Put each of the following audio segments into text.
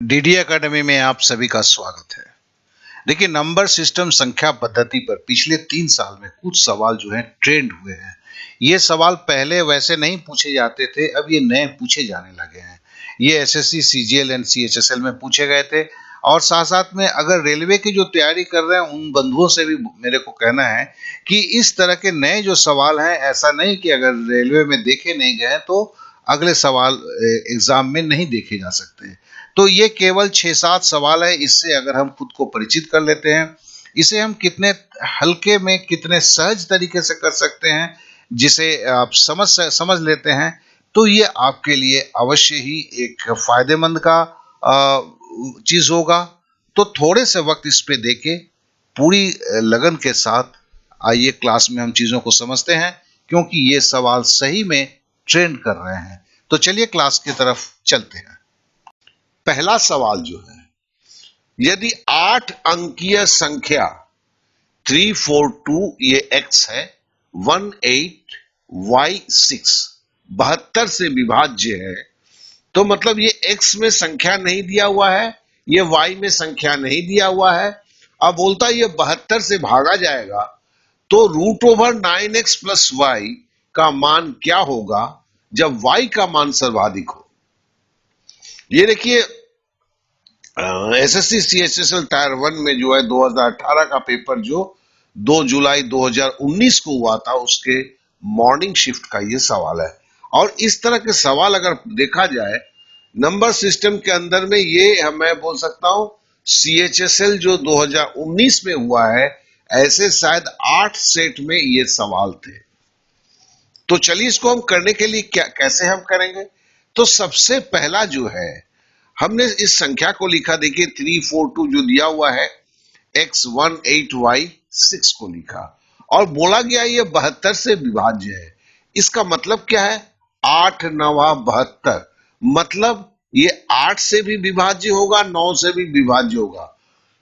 DD academy में आप सभी का स्वागत है। देखिए, नंबर सिस्टम संख्या पद्धति पर पिछले 3 साल में कुछ सवाल जो है ट्रेंड हुए हैं। ये सवाल पहले वैसे नहीं पूछे जाते थे, अब ये नए पूछे जाने लगे हैं। ये एसएससी, सीजीएल एंड सीएचएसएल में पूछे गए थे और साथ-साथ में अगर रेलवे की जो तैयारी कर रहे हैं उन बंधुओं से भी मेरे को कहना है कि इस तरह के नए जो सवाल हैं, ऐसा नहीं कि अगर रेलवे में देखे नहीं गए तो अगले सवाल एग्जाम में नहीं देखे जा सकते। तो ये केवल 6-7 सवाल है। इससे अगर हम खुद को परिचित कर लेते हैं, इसे हम कितने हल्के में, कितने सहज तरीके से कर सकते हैं, जिसे आप समझ लेते हैं, तो ये आपके लिए अवश्य ही एक फायदेमंद का चीज होगा। तो थोड़े से वक्त इस पे देके पूरी लगन के साथ आइए क्लास में हम चीजों को समझते हैं, क्योंकि ये सवाल सही में ट्रेंड कर रहे हैं। तो चलिए क्लास की तरफ चलते हैं। पहला सवाल जो है, यदि 8 अंकीय संख्या 342 ये x है, 18y6 72 से विभाज्य है, तो मतलब ये x में संख्या नहीं दिया हुआ है, ये y में संख्या नहीं दिया हुआ है। अब बोलता है ये 72 से भागा जाएगा तो √9x प्लस y का मान क्या होगा जब y का मान सर्वाधिक हो। ये देखिए, एसएससी सीएचएसएल टायर 1 में जो है 2018 का पेपर जो 2 जुलाई 2019 को हुआ था, उसके मॉर्निंग शिफ्ट का ये सवाल है। और इस तरह के सवाल अगर देखा जाए नंबर सिस्टम के अंदर में, ये मैं बोल सकता हूं सीएचएसएल जो 2019 में हुआ है, ऐसे शायद 8 सेट में ये सवाल थे। तो चलिए इसको हम करने के लिए कैसे हम करेंगे। तो सबसे पहला जो है, हमने इस संख्या को लिखा, देखिए 342 जो दिया हुआ है, x18y6 को लिखा और बोला गया ये 72 से विभाज्य है। इसका मतलब क्या है, 8 9 72, मतलब ये 8 से भी विभाज्य होगा, 9 से भी विभाज्य होगा।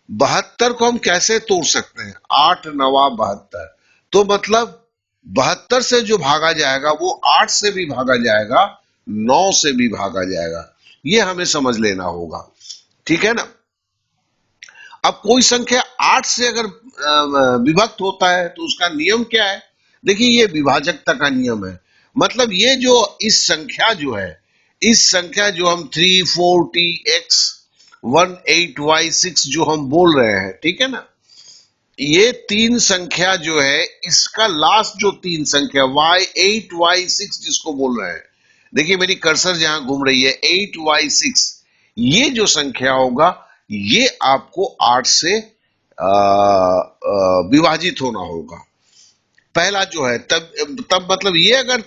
72 को हम कैसे तोड़ सकते हैं, 8 9 72, तो मतलब 72 से जो भागा जाएगा वो 8 से भी भागा जाएगा, 9 से भी भागा जाएगा। ये हमें समझ लेना होगा, ठीक है ना। अब कोई संख्या 8 से अगर विभक्त होता है तो उसका नियम क्या है, देखिए ये विभाजकता का नियम है। मतलब ये जो इस संख्या जो है, इस संख्या जो हम 340x18y6 जो हम बोल रहे हैं, ठीक है ना, ये 3 संख्या जो है, इसका लास्ट जो 3 संख्या y8y6 जिसको बोल रहे हैं, देखिए मेरी कर्सर जहां घूम रही है, 8y6, ये जो संख्या होगा ये आपको 8 से विभाजित होना होगा। पहला जो है, तब मतलब ये अगर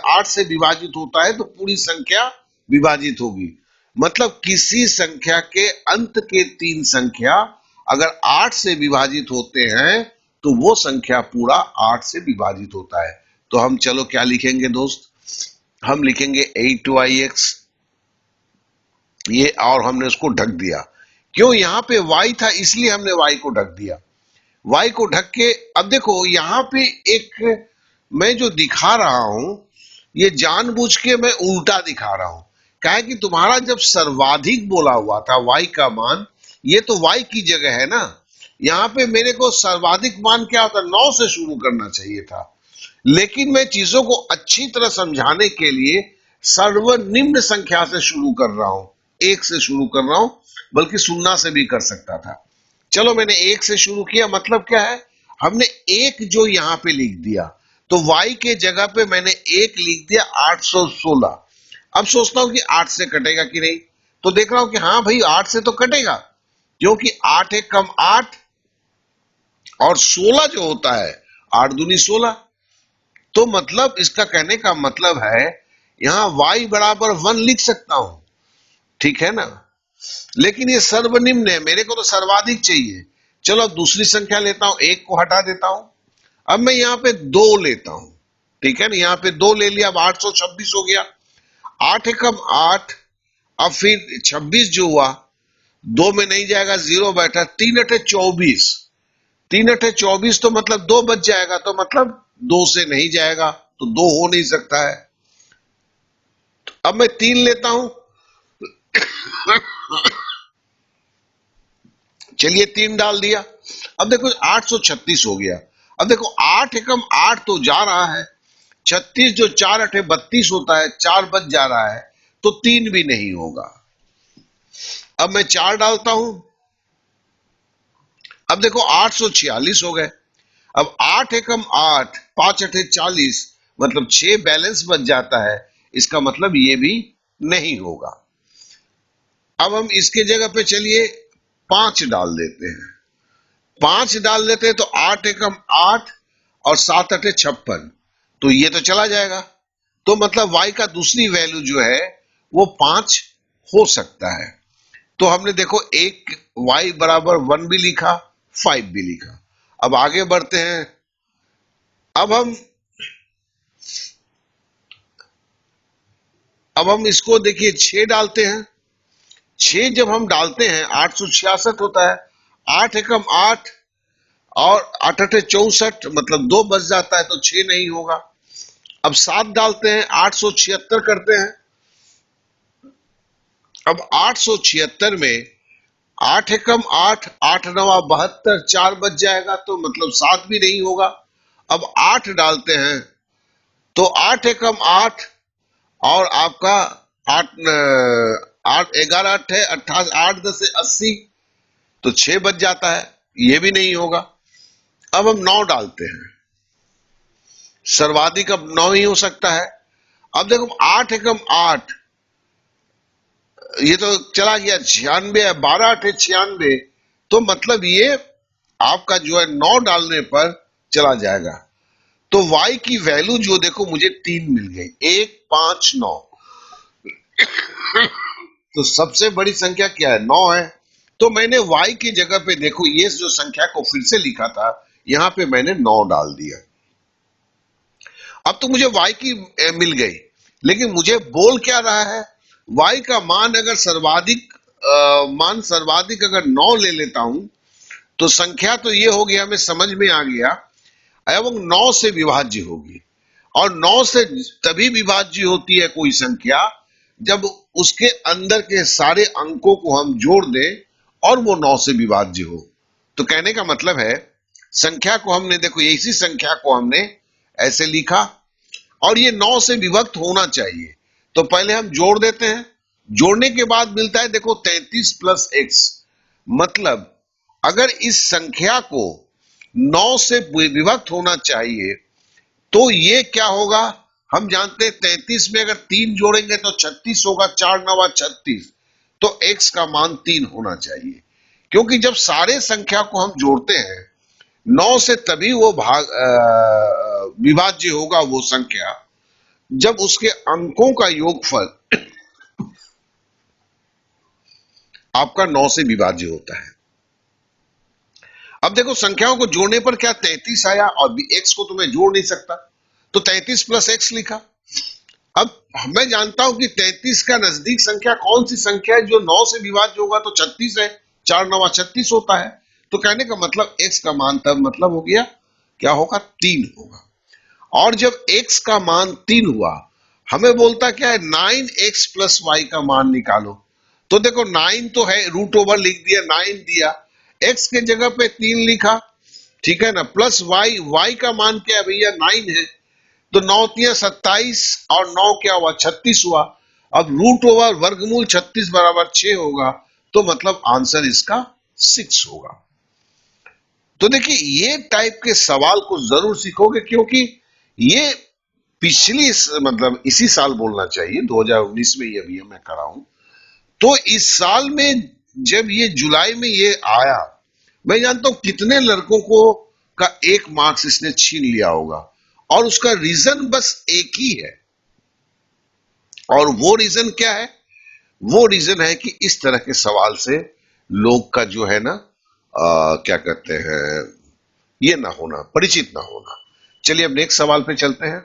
8 से विभाजित होता है तो पूरी संख्या विभाजित होगी। मतलब किसी संख्या के अंत के 3 संख्या अगर 8 से विभाजित होते हैं तो वो संख्या पूरा 8 से विभाजित होता है। तो हम चलो क्या लिखेंगे दोस्त, हम लिखेंगे 8y(x), ये, और हमने उसको ढक दिया। क्यों, यहां पे y था इसलिए हमने y को ढक दिया। y को ढक के अब देखो यहां पे एक मैं जो दिखा रहा हूं, ये जानबूझ के मैं उल्टा दिखा रहा हूं। क्या है कि तुम्हारा जब सर्वाधिक बोला हुआ था y का मान, ये तो y की जगह है ना, यहां पे मेरे को सर्वाधिक मान क्या होता, 9 से शुरू करना चाहिए था। लेकिन मैं चीजों को अच्छी तरह समझाने के लिए सर्वनिम्न संख्या से शुरू कर रहा हूं, 1 से शुरू कर रहा हूं, बल्कि 0 से भी कर सकता था। चलो मैंने 1 से शुरू किया, मतलब क्या है, हमने 1 जो यहां पे लिख दिया, तो y के जगह पे मैंने 1 लिख दिया, 816। अब सोचता हूं कि 8 से कटेगा कि नहीं, तो देख रहा हूं कि हाँ भाई 8 से तो कटेगा, क्योंकि 8 1 कम 8 और 16 जो होता है 8 दूनी 16। तो मतलब इसका कहने का मतलब है यहां y बराबर 1 लिख सकता हूं, ठीक है ना। लेकिन ये सर्वनिम्न है, मेरे को तो सर्वाधिक चाहिए। चलो अब दूसरी संख्या लेता हूं, 1 को हटा देता हूं, अब मैं यहां पे 2 लेता हूं, ठीक है ना, यहां पे 2 ले लिया, अब 826 हो गया। 8 एकम 8, अब फिर 26 जो हुआ, 2 में नहीं जाएगा, 0 बैठा, 3 अठे 24, 3 अठे 24, तो मतलब 2 बच जाएगा, तो मतलब 2 से नहीं जाएगा, तो 2 हो नहीं सकता है। अब मैं 3 लेता हूं चलिए 3 डाल दिया। अब देखो 836 हो गया। अब देखो 8 एकम 8 तो जा रहा है, 36 जो 4 अठे 32 होता है, 4 बच जा रहा है, तो 3 भी नहीं होगा। अब मैं 4 डालता हूं। अब देखो 846 हो गए। अब 8 एकम 8, 5 अठे 40, मतलब 6 बैलेंस बच जाता है। इसका मतलब ये भी नहीं होगा। अब हम इसके जगह पे चलिए 5 डाल देते हैं। 5 डाल देते हैं तो 8 एकम 8 और 7 अठे 56, तो ये तो चला जाएगा। तो मतलब y का दूसरी वैल्यू जो है वो 5 हो सकता है। तो हमने देखो एक y बराबर 1 भी लिखा, 5 भी लिखा। अब आगे बढ़ते हैं। अब हम इसको देखिए 6 डालते हैं। 6 जब हम डालते हैं 866 होता है। 8 एकम 8 और 8 अठे 64, मतलब 2 बच जाता है, तो 6 नहीं होगा। अब 7 डालते हैं, 876 करते हैं। अब 876 में 8 एकम 8, 8 नवा 72, 4 बच जाएगा, तो मतलब 7 भी नहीं होगा। अब 8 डालते हैं तो 8 एकम 8 और आपका 8 8 11 8 है 28, 8 10 से 80, तो 6 बच जाता है, ये भी नहीं होगा। अब हम 9 डालते हैं। सर्वाधिक अब 9 ही हो सकता है। अब देखो 8 एकम 8, ये तो चला गया 96 है, 12 अठे 96, तो मतलब ये आपका जो है 9 डालने पर चला जाएगा। तो y की वैल्यू जो देखो मुझे 3 मिल गई, 1 5 9। तो सबसे बड़ी संख्या क्या है? 9 है। तो मैंने y की जगह पे देखो ये जो संख्या को फिर से लिखा था, यहां पे मैंने 9 डाल दिया। अब तो मुझे y की मिल गई, लेकिन मुझे बोल क्या रहा है? y का मान अगर सर्वाधिक अगर 9 ले लेता हूं, तो संख्या तो ये हो गया, हमें समझ में आ गया, एवं 9 से विभाज्य होगी। और 9 से तभी विभाज्य होती है कोई संख्या जब उसके अंदर के सारे अंकों को हम जोड़ दें और वो 9 से विभाज्य हो। तो कहने का मतलब है, संख्या को हमने देखो इसी संख्या को हमने ऐसे लिखा और ये 9 से विभक्त होना चाहिए। तो पहले हम जोड़ देते हैं, जोड़ने के बाद मिलता है देखो 33 प्लस x। मतलब अगर इस संख्या को 9 से विभक्त होना चाहिए तो ये क्या होगा? हम जानते हैं 33 में अगर 3 जोड़ेंगे तो 36 होगा, 4 नवा 36, तो x का मान 3 होना चाहिए। क्योंकि जब सारे संख्या को हम जोड़ते हैं 9 से, तभी वो विभाज्य होगा वो संख्या जब उसके अंकों का योगफल आपका 9 से विभाज्य होता है। अब देखो संख्याओं को जोड़ने पर क्या 33 आया, और x को तो मैं जोड़ नहीं सकता, तो 33 प्लस x लिखा। अब मैं जानता हूं कि 33 का नजदीक संख्या कौन सी संख्या है जो 9 से विभाज्य होगा, तो 36 है, 4 9 36 होता है। तो कहने का मतलब x का मान तब मतलब हो गया क्या होगा? 3 होगा। और जब x का मान 3 हुआ, हमें बोलता क्या है? 9x प्लस y का मान निकालो। तो देखो 9 तो है, रूट ओवर लिख दिया, 9 दिया, x के जगह पे 3 लिखा, ठीक है ना, प्लस y का मान क्या है भैया? 9 है, तो 9 तिया 27 और 9 क्या हुआ? 36 हुआ। अब रूट ओवर वर्गमूल 36 बराबर 6 होगा, तो मतलब आंसर इसका 6 होगा। तो देखिए ये टाइप के सवाल को जरूर सीखोगे, क्योंकि ये पिछली मतलब इसी साल बोलना चाहिए, 2019 में ये अभी मैं कर रहा हूं। तो इस साल में जब ये जुलाई में ये आया, मैं जानता हूं कितने लड़कों को का 1 मार्क्स इसने छीन लिया होगा, और उसका रीजन बस एक ही है। और वो रीजन क्या है? वो रीजन है कि इस तरह के सवाल से लोग का जो है ना क्या कहते हैं, ये ना होना, परिचित ना होना। चलिए अब नेक्स्ट सवाल पे चलते हैं।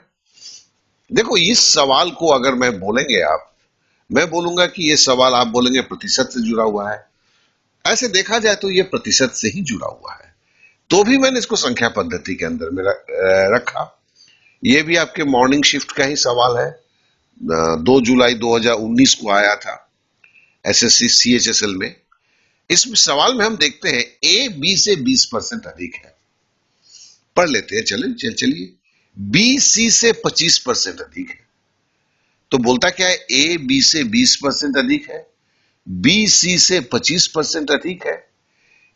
देखो इस सवाल को अगर मैं बोलेंगे आप, मैं बोलूंगा कि ये सवाल आप बोलेंगे प्रतिशत से जुड़ा हुआ है। ऐसे देखा जाए तो ये प्रतिशत से ही जुड़ा हुआ है, तो भी मैंने इसको संख्या पद्धति के अंदर में रखा। ये भी आपके मॉर्निंग शिफ्ट का ही सवाल है, 2 जुलाई 2019 को आया था एसएससी CHSL में। इस सवाल में हम देखते हैं ए बी से 20% अधिक है। पढ़ लेते हैं, चलिए। बी सी से 25% अधिक है। तो बोलता क्या है, ए बी से 20% अधिक है, बी सी से 25% अधिक है,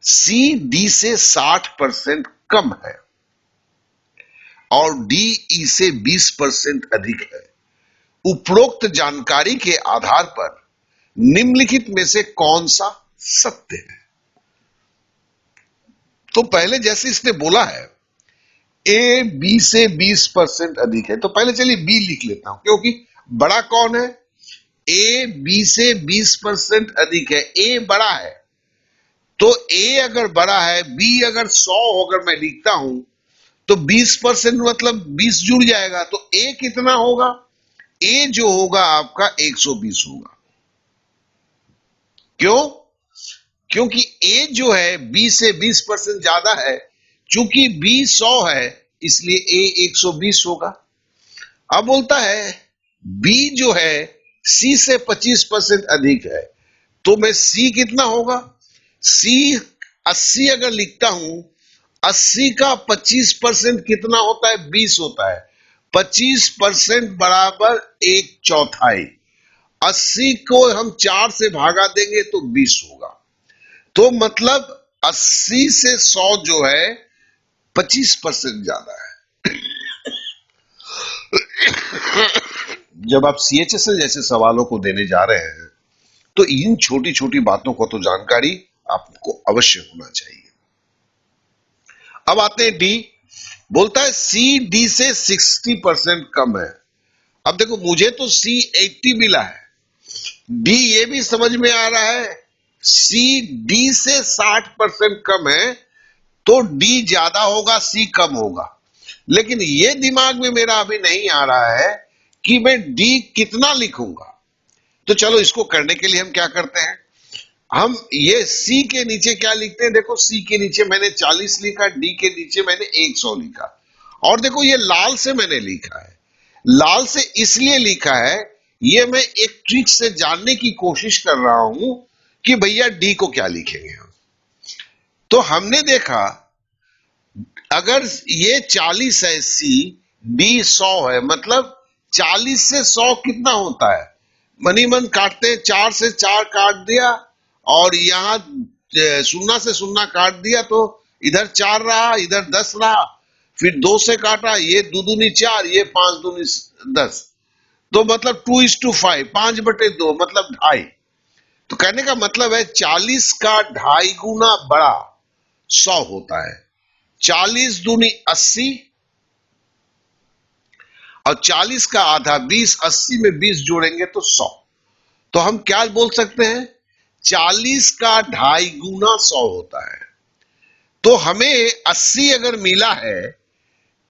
सी डी से 60% कम है और डी ई से 20% अधिक है। उपरोक्त जानकारी के आधार पर निम्नलिखित में से कौन सा सत्य है? तो पहले जैसे इसने बोला है ए बी से 20% अधिक है, तो पहले चलिए बी लिख लेता हूं, क्योंकि बड़ा कौन है? ए बी से 20% अधिक है, ए बड़ा है। तो ए अगर बड़ा है, बी अगर 100 अगर मैं लिखता हूं तो 20% मतलब 20 जुड़ जाएगा, तो ए कितना होगा? ए जो होगा आपका 120 होगा। क्यों? क्योंकि ए जो है बी से 20% ज्यादा है, चूंकि बी 100 है इसलिए ए 120 होगा। अब बोलता है बी जो है सी से 25% अधिक है, तो मैं सी कितना होगा? सी 80 अगर लिखता हूं, 80 का 25% कितना होता है? 20 होता है। 25% बराबर 1/4। 80 को हम 4 से भागा देंगे तो 20 होगा। तो मतलब 80 से 100 जो है 25% ज्यादा है। जब आप सीएचएसएल जैसे सवालों को देने जा रहे हैं तो इन छोटी छोटी बातों को तो जानकारी आपको अवश्य होना चाहिए। अब आते हैं डी। बोलता है सी डी से 60% कम है। अब देखो मुझे तो सी 80 मिला है, डी ये भी समझ में आ रहा है सी डी से 60% कम है, तो डी ज्यादा होगा सी कम होगा। लेकिन ये दिमाग में मेरा अभी नहीं आ रहा है कि मैं डी कितना लिखूंगा। तो चलो इसको करने के लिए हम क्या करते हैं, हम ये सी के नीचे क्या लिखते हैं? देखो सी के नीचे मैंने 40 लिखा, डी के नीचे मैंने 100 लिखा, और देखो ये लाल से मैंने लिखा है। लाल से इसलिए लिखा है, ये मैं एक ट्रिक से जानने की कोशिश कर रहा हूं कि भैया डी को क्या लिखेंगे हम। तो हमने देखा अगर ये 40 है सी, डी 100 है, मतलब 40 से 100 कितना होता है? मनी मन काटते हैं, 4 से 4 काट दिया और यहां 0 से 0 काट दिया, तो इधर 4 रहा, इधर 10 रहा, फिर 2 से काटा, ये 2 दूनी 4, ये 5 दूनी 10, तो मतलब 2:5, 5/2 मतलब 2.5। तो कहने का मतलब है 40 का 2.5 गुना बड़ा 100 होता है। 40 दूनी 80 और 40 का आधा 20, 80 में 20 जोड़ेंगे तो 100। तो हम क्या बोल सकते हैं? 40 का 2.5 गुना 100 होता है। तो हमें 80 अगर मिला है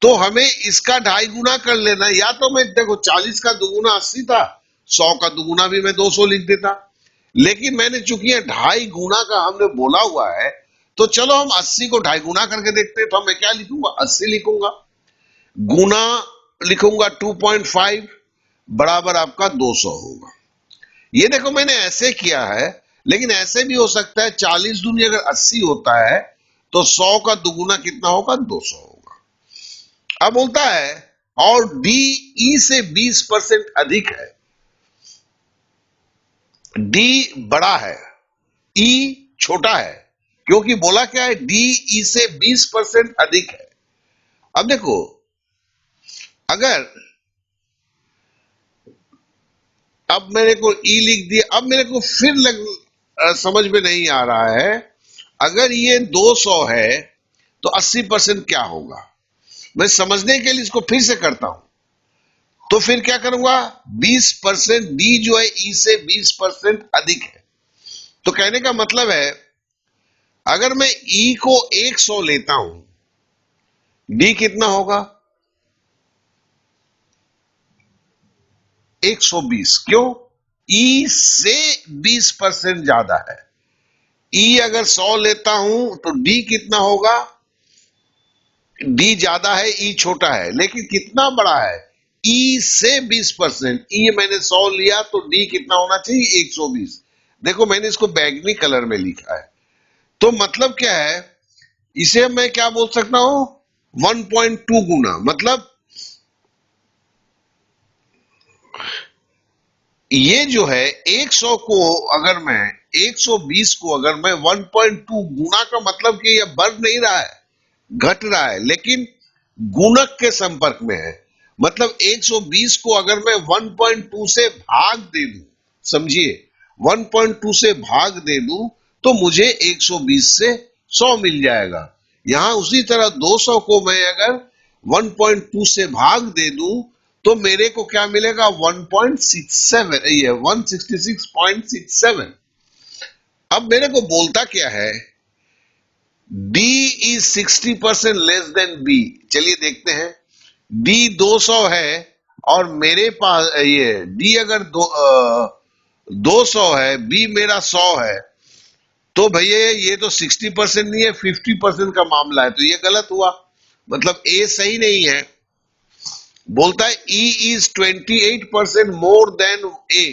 तो हमें इसका 2.5 गुना कर लेना। या तो मैं देखो 40 का दुगुना 80 था, 100 का दुगुना भी मैं 200 लिख देता, लेकिन मैंने चूंकि 2.5 गुना का हमने बोला हुआ है, तो चलो हम 80 को 2.5 गुना करके देखते हैं। तो मैं क्या लिखूंगा? 80 लिखूंगा, गुना लिखूंगा 2.5 बराबर आपका 200 होगा। ये देखो मैंने ऐसे किया है, लेकिन ऐसे भी हो सकता है 40 दूनी अगर 80 होता है तो 100 का दुगुना कितना होगा? 200 होगा। अब बोलता है और डी ई से 20% अधिक है। डी बड़ा है, ई छोटा है, क्योंकि बोला क्या है? डी ई से 20% अधिक है। अब देखो अगर अब मेरे को ई लिख दिया, अब मेरे को फिर समझ में नहीं आ रहा है, अगर ये 200 है तो 80% क्या होगा? मैं समझने के लिए इसको फिर से करता हूं। तो फिर क्या करूंगा? 20%, डी जो है ई से 20% अधिक है। तो कहने का मतलब है अगर मैं ई को 100 लेता हूं, डी कितना होगा? 120। क्यों? ई से 20% ज्यादा है। ई अगर 100 लेता हूं तो डी कितना होगा? डी ज्यादा है, ई छोटा है, लेकिन कितना बड़ा है? ई से 20%। ई मैंने 100 लिया तो डी कितना होना चाहिए? 120। देखो मैंने इसको बैंगनी कलर में लिखा है, तो मतलब क्या है, इसे मैं क्या बोल सकता हूं, 1.2 गुना। मतलब ये जो है 100 को अगर मैं 120 को अगर मैं 1.2 गुना, का मतलब कि ये बढ़ नहीं रहा है, घट रहा है, लेकिन गुणक के संपर्क में है। मतलब 120 को अगर मैं 1.2 से भाग दे दूं, समझिए 1.2 से भाग दे दूं, तो मुझे 120 से 100 मिल जाएगा। यहां उसी तरह 200 को मैं अगर 1.2 से भाग दे दूं, तो मेरे को क्या मिलेगा, 1.67, ये 166.67। अब मेरे को बोलता क्या है, D is 60% less than B। चलिए देखते हैं, D 200 है और मेरे पास ये D अगर 200 है, B मेरा 100 है, तो भैया ये तो 60% नहीं है, 50% का मामला है, तो ये गलत हुआ। मतलब A सही नहीं है। बोलता है E is 28% more than A।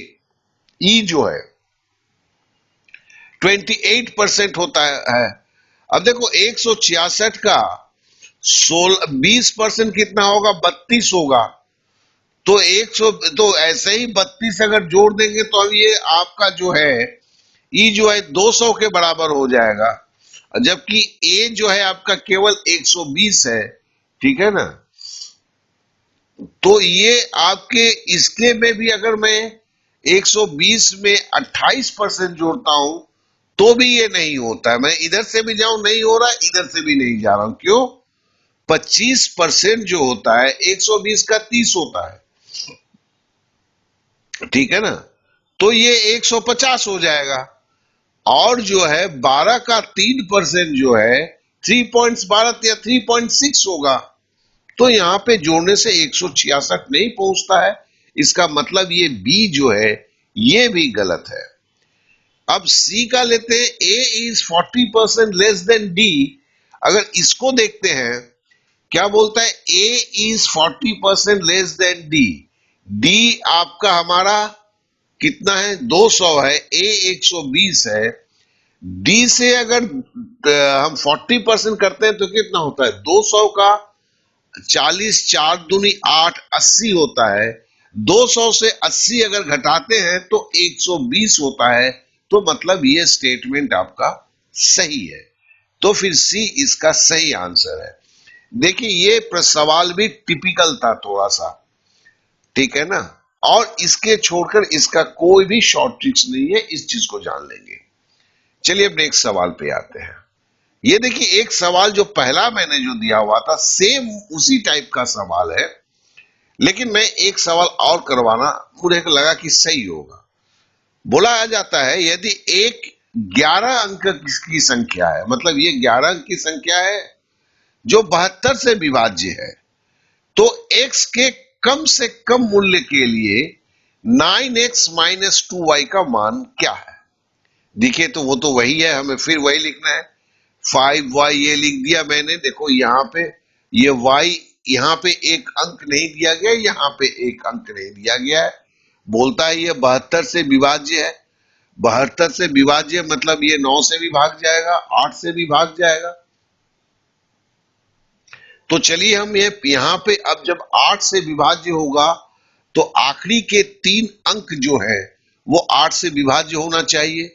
E जो है 28% होता है। अब देखो 166 का 20% कितना होगा, 32 होगा। तो 100, तो ऐसे ही 32 अगर जोड़ देंगे तो अब ये आपका जो है ई जो है 200 के बराबर हो जाएगा, जबकि ए जो है आपका केवल 120 है। ठीक है ना। तो ये आपके इसके में भी अगर मैं 120 में 28% जोड़ता हूं तो भी ये नहीं होता है। मैं इधर से भी जाऊं नहीं हो रहा, इधर से भी नहीं जा रहा हूं। क्यों? 25% जो होता है 120 का 30 होता है। ठीक है ना। तो ये 150 हो जाएगा। और जो है 12 का 3% जो है 3.12 या 3.6 होगा। तो यहां पे जोड़ने से 166 नहीं पहुंचता है। इसका मतलब ये बी जो है ये भी गलत है। अब सी का लेते हैं, A is 40% less than D. अगर इसको देखते हैं, क्या बोलता है, A is 40% less than D. D आपका हमारा कितना है, 200 है, ए 120 है। डी से अगर हम 40% करते हैं तो कितना होता है, 200 का 40, 4 दूनी 8, 80 होता है। 200 से 80 अगर घटाते हैं तो 120 होता है। तो मतलब ये स्टेटमेंट आपका सही है। तो फिर सी इसका सही आंसर है। देखिए ये सवाल भी टिपिकल था थोड़ा सा, ठीक है ना। और इसके छोड़कर इसका कोई भी शॉर्ट ट्रिक्स नहीं है, इस चीज को जान लेंगे। चलिए अब नेक्स्ट सवाल पे आते हैं। ये देखिए एक सवाल जो पहला मैंने जो दिया हुआ था सेम उसी टाइप का सवाल है, लेकिन मैं एक सवाल और करवाना मुझे लगा कि सही होगा। बोला जाता है यदि एक 11 अंक की संख्या है, मतलब ये 11 अंक की संख्या है जो 72 से विभाज्य है, तो x के कम से कम मूल्य के लिए 9x माइनस 2y का मान क्या है। देखिए तो वो तो वही है, हमें फिर वही लिखना है। 5y ये लिख दिया मैंने। देखो यहाँ पे ये y, यहाँ पे एक अंक नहीं दिया गया, यहाँ पे एक अंक नहीं दिया गया है। बोलता है ये 72 से विभाज्य है। 72 से विभाज्य मतलब ये 9 से भी भाग जाएगा, 8 से भी भाग जाएगा। तो चलिए हम ये यहाँ पे अब जब 8 से विभाज्य होगा तो आखिरी के 3 अंक जो है वो 8 से विभाज्य होना चाहिए।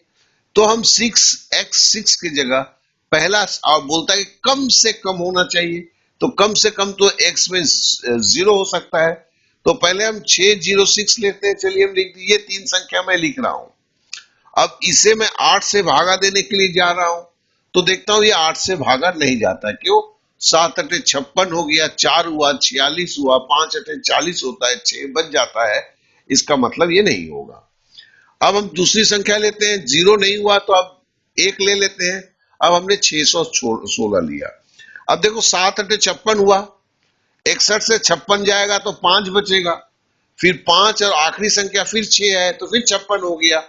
तो हम 6x6 की जगह पहला, और बोलता है कि कम से कम होना चाहिए, तो कम से कम तो x में 0 हो सकता है। तो पहले हम 606 लेते हैं। चलिए हम लिख दिए, ये 3 संख्या मैं लिख रहा हूं। अब इसे मैं 8 से भागा देने के लिए जा रहा हूं, तो देखता हूं ये 8 से भागा नहीं जाता। क्यों? 7 अठे 56 हो गया, 4 हुआ 46 हुआ, 5 अठे 40 होता है, 6 बच जाता है। इसका मतलब ये नहीं होगा। अब हम दूसरी संख्या लेते हैं, 0 नहीं हुआ तो अब 1 ले लेते हैं। अब हमने 616 लिया। अब देखो 7 अठे 56 हुआ, 61 से 56 जाएगा तो 5 बचेगा, फिर 5 और आखिरी संख्या फिर 6 है तो फिर 56 हो गया।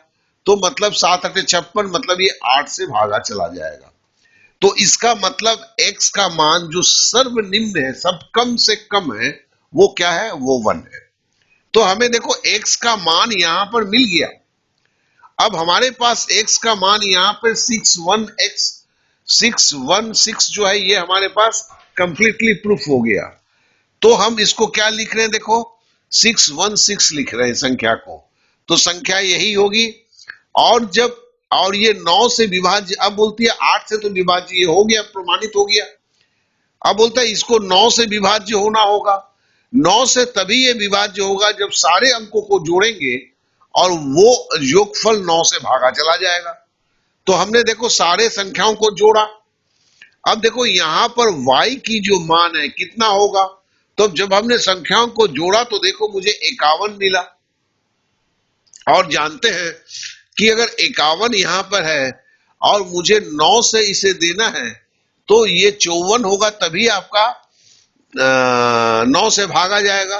तो मतलब 7 अठे 56, मतलब ये 8 से भागा चला जाएगा। तो इसका मतलब x का मान जो सर्वनिम्न है, सब कम से कम है, वो क्या है, वो 1 है। तो हमें देखो x का मान यहां पर मिल गया। अब हमारे पास x का मान यहां पर 61x 616 जो है ये हमारे पास कंप्लीटली प्रूफ हो गया। तो हम इसको क्या लिख रहे हैं, देखो 616 लिख रहे हैं संख्या को, तो संख्या यही होगी। और ये 9 से विभाज्य, अब बोलती है 8 से तो विभाज्य, ये हो गया, प्रमाणित हो गया। अब बोलता है इसको 9 से विभाज्य होना होगा। 9 से तभी ये विभाज्य होगा जब सारे अंकों को जोड़ेंगे और वो योगफल 9 से भागा चला जाएगा। तो हमने देखो सारे संख्याओं को जोड़ा। अब देखो यहां पर y की जो मान है कितना होगा, तो जब हमने संख्याओं को जोड़ा तो देखो मुझे 51 मिला। और जानते हैं कि अगर 51 यहां पर है और मुझे 9 से इसे देना है तो ये 54 होगा, तभी आपका 9 से भागा जाएगा।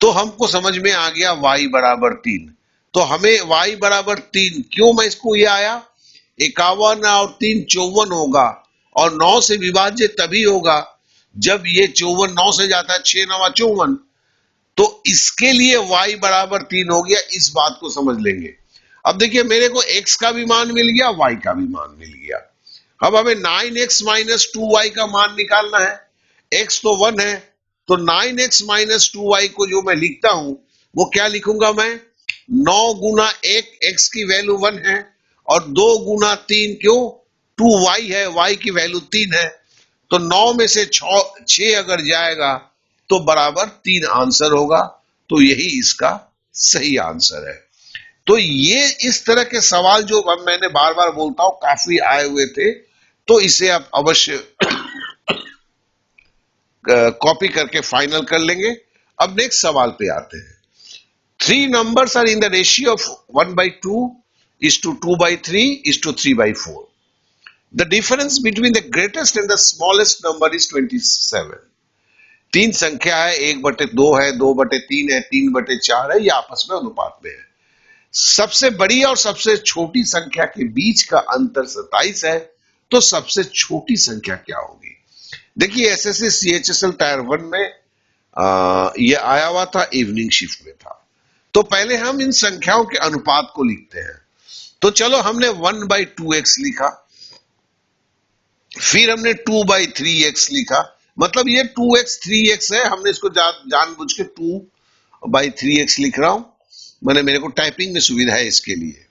तो हमको समझ में आ गया y बराबर 3। तो हमें y बराबर 3 क्यों मैं इसको ये आया, 51 और 3 54 होगा, और 9 से विभाज्य तभी होगा जब ये 54 9 से जाता है, 6 9 54। तो इसके लिए y बराबर 3 हो गया, इस बात को समझ लेंगे। अब देखिए मेरे को x का भी मान मिल गया, y का भी मान मिल गया। अब हमें 9x माइनस 2y का मान निकालना है। x तो 1 है, तो 9x माइनस 2y को जो मैं लिखता हूं वो क्या लिखूंगा मैं, 9 गुना 1, x की वैल्यू 1 है, और 2 गुना 3, क्यों 2y है, y की वैल्यू 3 है। तो 9 में से 6 अगर जाएगा तो बराबर 3 आंसर होगा। तो यही इसका सही आंसर है। तो ये इस तरह के सवाल जो मैंने बार बार बोलता हूं काफी आए हुए थे, तो इसे आप अवश्य कॉपी करके फाइनल कर लेंगे। अब नेक्स्ट सवाल पे आते हैं। 3 numbers are in the ratio of 1/2 is to 2/3 is to 3/4. The difference between the greatest and the smallest number is 27. 3 संख्या है, 1/2 है, 2/3 है, 3/4 है, ये आपस में अनुपात में है। सबसे बड़ी और सबसे छोटी संख्या के बीच का अंतर 27 है, तो सबसे छोटी संख्या क्या होगी। देखिए एसएससी सीएचएसएल टायर 1 में ये आया हुआ था, इवनिंग शिफ्ट में था। तो पहले हम इन संख्याओं के अनुपात को लिखते हैं। तो चलो हमने 1/2x लिखा, फिर हमने 2/3x लिखा, मतलब ये 2x 3x है, हमने इसको जानबूझ के 2/3x लिख रहा हूं, मैंने मेरे को टाइपिंग में सुविधा है इसके लिए।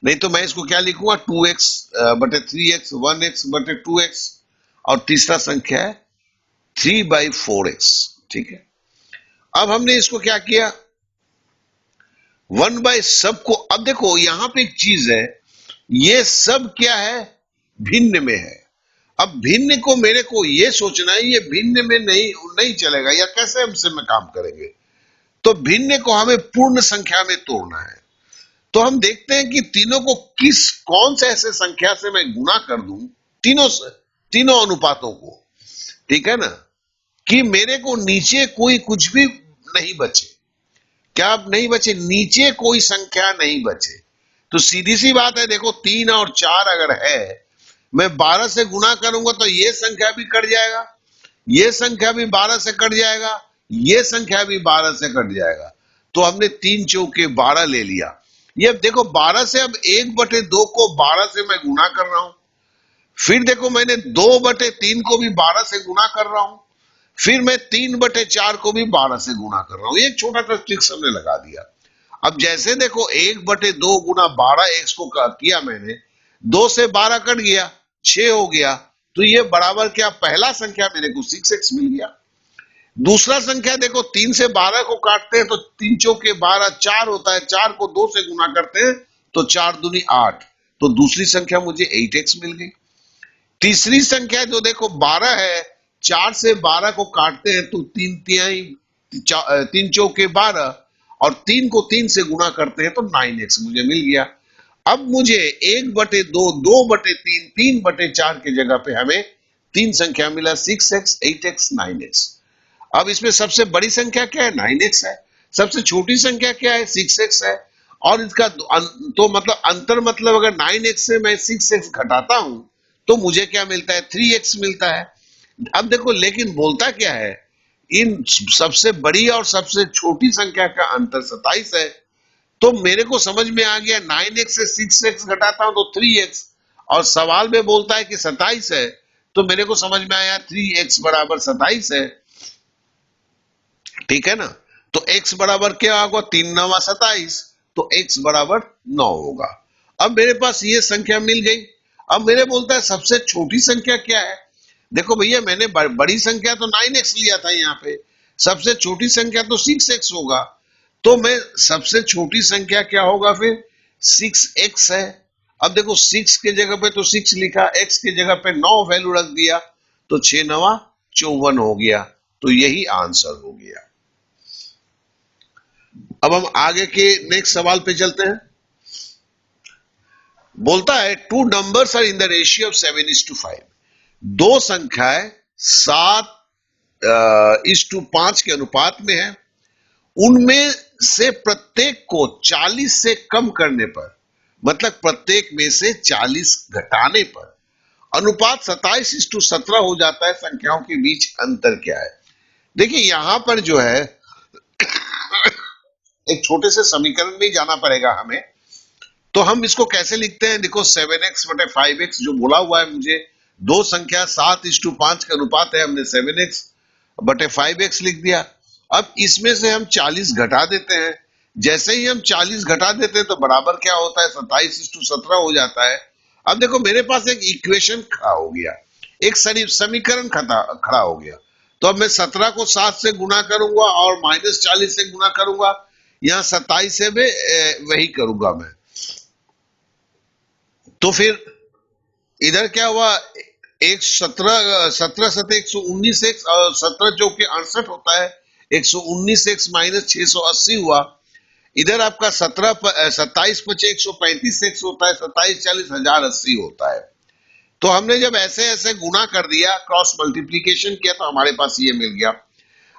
नहीं तो मैं इसको क्या लिखूंगा, 2x बटे 3x, 1x बटे 2x, और तीसरा संख्या है 3/4x। ठीक है, अब हमने इसको क्या किया, 1 सब को। अब देखो यहां पे एक चीज है, ये सब क्या है, भिन्न में है। अब भिन्न को मेरे को ये सोचना है, ये भिन्न में नहीं चलेगा, या कैसे हमसे में काम करेंगे। तो भिन्न को हमें पूर्ण संख्या में तोड़ना है। तो हम देखते हैं कि तीनों को कौन से ऐसे संख्या से मैं गुणा कर दूं, तीनों अनुपातों को, ठीक है ना, कि मेरे को नीचे कोई कुछ भी नहीं बचे। क्या नहीं बचे, नीचे कोई संख्या नहीं बचे। तो सीधी सी बात है, देखो 3 और 4 अगर है, मैं 12 से गुणा करूंगा तो ये संख्या भी कट जाएगा, ये संख्या भी 12 से कट जाएगा, ये संख्या भी 12 से कट जाएगा। तो हमने 3 चौके 12 ले लिया। ये देखो 12 से अब 1/2 को 12 से मैं गुणा कर रहा हूं, फिर देखो मैंने 2/3 को भी 12 से गुणा कर रहा हूं, फिर मैं 3/4 को भी 12 से गुणा कर रहा हूं। एक छोटा सा ट्रिक्स हमने लगा दिया। अब जैसे देखो 1/2 गुना 12x को किया मैंने, 2 से 12 कट गया, 6 हो गया, तो ये बराबर क्या, पहला संख्या मेरे को 6x मिल गया। दूसरा संख्या देखो 3 से 12 को काटते हैं तो 3 चौके 12, 4 होता है, 4 को 2 से गुणा करते हैं तो 4 दूनी 8, तो दूसरी संख्या मुझे 8x मिल गई। तीसरी संख्या जो देखो 12 है, 4 से 12 को काटते हैं तो 3 चौके 12, और 3 को 3 से गुणा करते हैं तो 9x मुझे मिल गया। अब मुझे 1/2, 2/3, 3/4 की जगह पे हमें 3 संख्या मिला, 6x, 8x, 9x। अब इसमें सबसे बड़ी संख्या क्या है, 9x है, सबसे छोटी संख्या क्या है, 6x है, और इसका तो मतलब अंतर, मतलब अगर 9x से मैं 6x घटाता हूं तो मुझे क्या मिलता है, 3x मिलता है। अब देखो लेकिन बोलता क्या है, इन सबसे बड़ी और सबसे छोटी संख्या का अंतर 27 है। तो मेरे को समझ में आ गया, 9x से 6x घटाता हूं तो 3x, और सवाल में बोलता है कि 27 है, तो मेरे को समझ में आया 3x बराबर 27 है, ठीक है ना। तो x बराबर क्या होगा, 3 9 27, तो x बराबर 9 होगा। अब मेरे पास ये संख्या मिल गई। अब मेरे बोलता है सबसे छोटी संख्या क्या है। देखो भैया, मैंने बड़ी संख्या तो 9x लिया था, यहाँ पे सबसे छोटी संख्या तो 6x होगा। तो मैं सबसे छोटी संख्या क्या होगा फिर, 6x है। अब देखो 6 के जगह पे तो 6 लिखा, x के जगह पे 9 वैल्यू रख दिया, तो 6 9 54 हो गया। तो यही आंसर हो गया। अब हम आगे के नेक्स्ट सवाल पे चलते हैं। बोलता है two numbers are in the ratio of 7:5। दो संख्याएं 7:5 के अनुपात में है। उनमें से प्रत्येक को 40 से कम करने पर, मतलब प्रत्येक में से 40 घटाने पर अनुपात 27:17 हो जाता है। संख्याओं के बीच अंतर क्या है। देखिए यहां पर जो है एक छोटे से समीकरण में जाना पड़ेगा हमें। तो हम इसको कैसे लिखते हैं, देखो 7x बटे 5x जो बोला हुआ है मुझे, दो संख्या 7:5 का अनुपात है, हमने 7x बटे 5x लिख दिया। अब इसमें से हम 40 घटा देते हैं। जैसे ही हम 40 घटा देते हैं तो बराबर क्या होता है, 27:17 हो जाता है। अब देखो मेरे पास एक इक्वेशन खड़ा हो गया, एक समीकरण खड़ा हो गया। तो अब मैं 17 को 7 से गुना करूंगा और -40 से गुना करूंगा, यहां 27 से भी वही करूंगा मैं। तो फिर इधर क्या हुआ, एक 17 और 17 जो कि 68 होता है, 119x माइनस 680 हुआ। इधर आपका 27 पचे 135x होता है, 27 40 1080 होता है। तो हमने जब ऐसे ऐसे गुना कर दिया, क्रॉस मल्टीप्लीकेशन किया, तो हमारे पास ये मिल गया।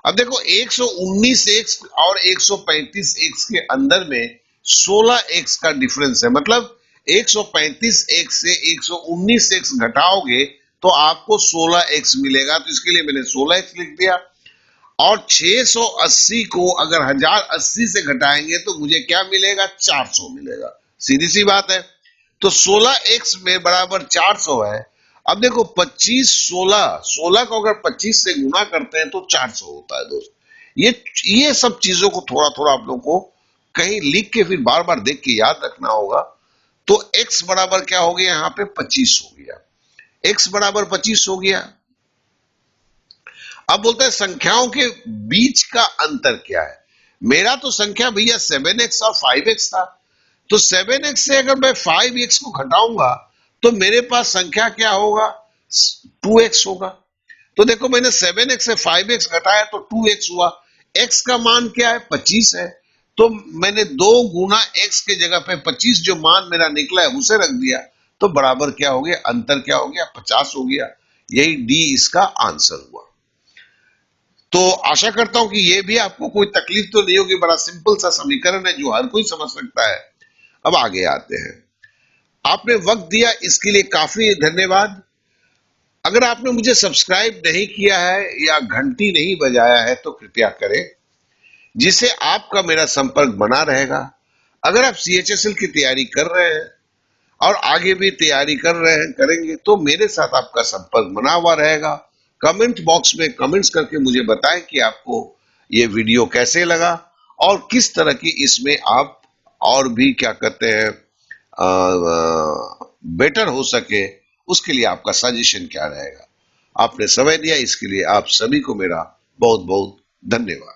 अब देखो 119x और 135x के अंदर में 16x का डिफरेंस है। मतलब 135x से 119x घटाओगे तो आपको 16x मिलेगा। तो इसके लिए मैंने 16x लिख दिया। और 680 को अगर 1080 से घटाएंगे तो मुझे क्या मिलेगा, 400 मिलेगा। सीधी सी बात है। तो 16x में बराबर 400 है। अब देखो 25 16 को अगर 25 से गुना करते हैं तो 400 होता है दोस्त। ये सब चीजों को थोड़ा थोड़ा आप लोगों को कहीं लिख के फिर बार बार देख के याद रखना होगा। तो x बराबर क्या हो गया, यहाँ पे 25 हो गया। x बराबर 25 हो गया। अब बोलता है संख्याओं के बीच का अंतर क्या है। मेरा तो संख्या भैया 7x और 5x था। तो 7x से अगर मैं 5x को घटाऊंगा तो मेरे पास संख्या क्या होगा, 2x होगा। तो देखो मैंने 7x से 5x घटाया तो 2x हुआ। x का मान क्या है, 25 है। तो मैंने 2 गुना x के जगह पे 25 जो मान मेरा निकला है उसे रख दिया। तो बराबर क्या हो गया, अंतर क्या हो गया, 50 हो गया। यही डी इसका आंसर हुआ। तो आशा करता हूं कि ये भी आपको कोई तकलीफ तो नहीं होगी। बड़ा सिंपल सा समीकरण है जो हर कोई समझ सकता है। अब आगे आते हैं। आपने वक्त दिया इसके लिए काफी धन्यवाद। अगर आपने मुझे सब्सक्राइब नहीं किया है या घंटी नहीं बजाया है तो कृपया करें, जिससे आपका मेरा संपर्क बना रहेगा। अगर आप CHSL की तैयारी कर रहे हैं और आगे भी तैयारी कर रहे हैं, करेंगे, तो मेरे साथ आपका संपर्क बना हुआ रहेगा। कमेंट बॉक्स में कमेंट्स करके मुझे बताएं कि आपको ये वीडियो कैसे लगा और किस तरह की इसमें आप और भी क्या कहते हैं बेटर हो सके, उसके लिए आपका सजेशन क्या रहेगा। आपने समय दिया इसके लिए आप सभी को मेरा बहुत बहुत धन्यवाद।